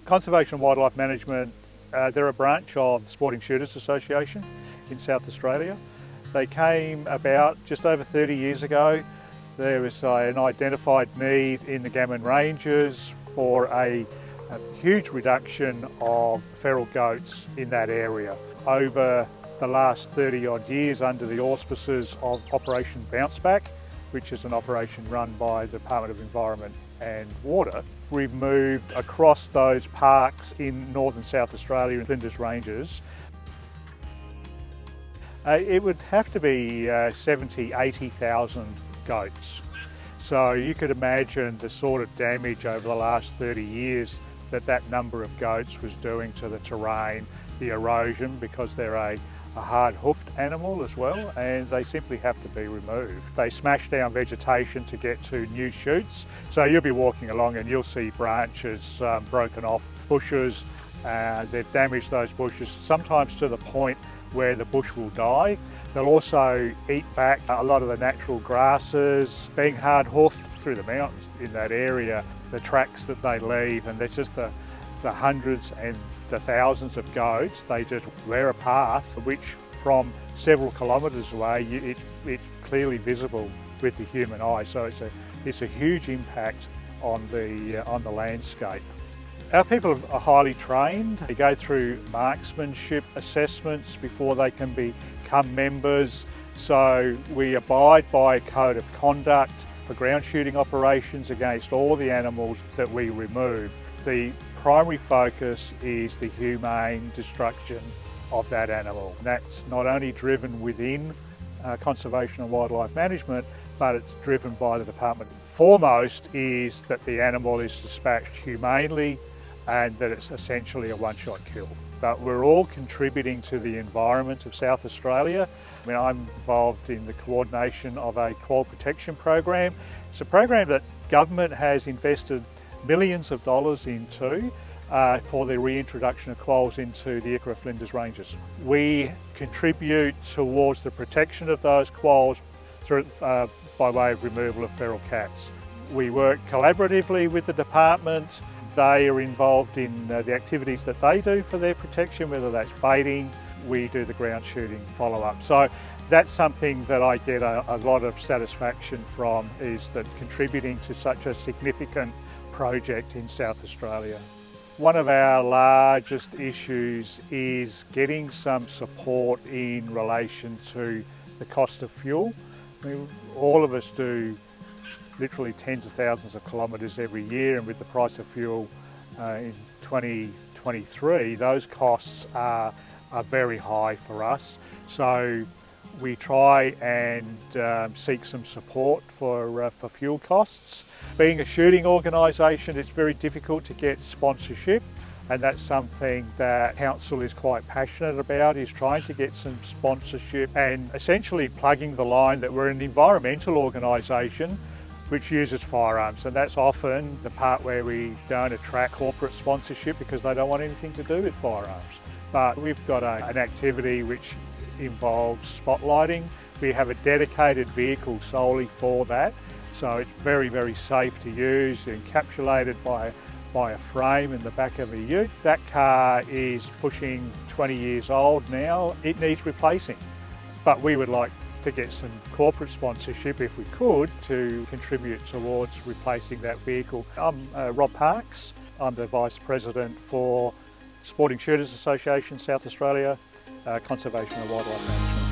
Conservation and Wildlife Management, they're a branch of the Sporting Shooters Association in South Australia. They came about just over 30 years ago. There was an identified need in the Gammon Ranges for a huge reduction of feral goats in that area. Over the last 30 odd years, under the auspices of Operation Bounce Back, which is an operation run by the Department of Environment and Water, we've moved across those parks in northern South Australia and Flinders Ranges. It would have to be 80,000 goats. So you could imagine the sort of damage over the last 30 years that number of goats was doing to the terrain, the erosion, because they're a hard-hoofed animal as well, and they simply have to be removed. They smash down vegetation to get to new shoots, so you'll be walking along and you'll see branches broken off, bushes. They've damaged those bushes, sometimes to the point where the bush will die. They'll also eat back a lot of the natural grasses, being hard-hoofed through the mountains in that area, the tracks that they leave, and there's just the hundreds and the thousands of goats. They just wear a path which from several kilometres away it's clearly visible with the human eye, so it's a huge impact on the landscape. Our people are highly trained. They go through marksmanship assessments before they can become members, so we abide by a code of conduct for ground shooting operations against all the animals that we remove. The primary focus is the humane destruction of that animal. And that's not only driven within Conservation and Wildlife Management, but it's driven by the department. Foremost is that the animal is dispatched humanely and that it's essentially a one-shot kill. But we're all contributing to the environment of South Australia. I mean, I'm involved in the coordination of a coil protection program. It's a program that government has invested millions of dollars into for the reintroduction of coils into the Ikera Flinders Ranges. We contribute towards the protection of those coils through, by way of removal of feral cats. We work collaboratively with the department. They are involved in the activities that they do for their protection, whether that's baiting. We do the ground shooting follow-up. So that's something that I get a lot of satisfaction from, is that contributing to such a significant project in South Australia. One of our largest issues is getting some support in relation to the cost of fuel. I mean, all of us do literally tens of thousands of kilometres every year, and with the price of fuel in 2023, those costs are very high for us. So we try and seek some support for fuel costs. Being a shooting organisation, it's very difficult to get sponsorship, and that's something that Council is quite passionate about, is trying to get some sponsorship and essentially plugging the line that we're an environmental organisation which uses firearms, and that's often the part where we don't attract corporate sponsorship because they don't want anything to do with firearms. But we've got an activity which involves spotlighting. We have a dedicated vehicle solely for that, so it's very, very safe to use, encapsulated by a frame in the back of a ute. That car is pushing 20 years old now. It needs replacing, but we would like to get some corporate sponsorship, if we could, to contribute towards replacing that vehicle. I'm Rob Parks. I'm the Vice President for Sporting Shooters Association South Australia, Conservation and Wildlife Management.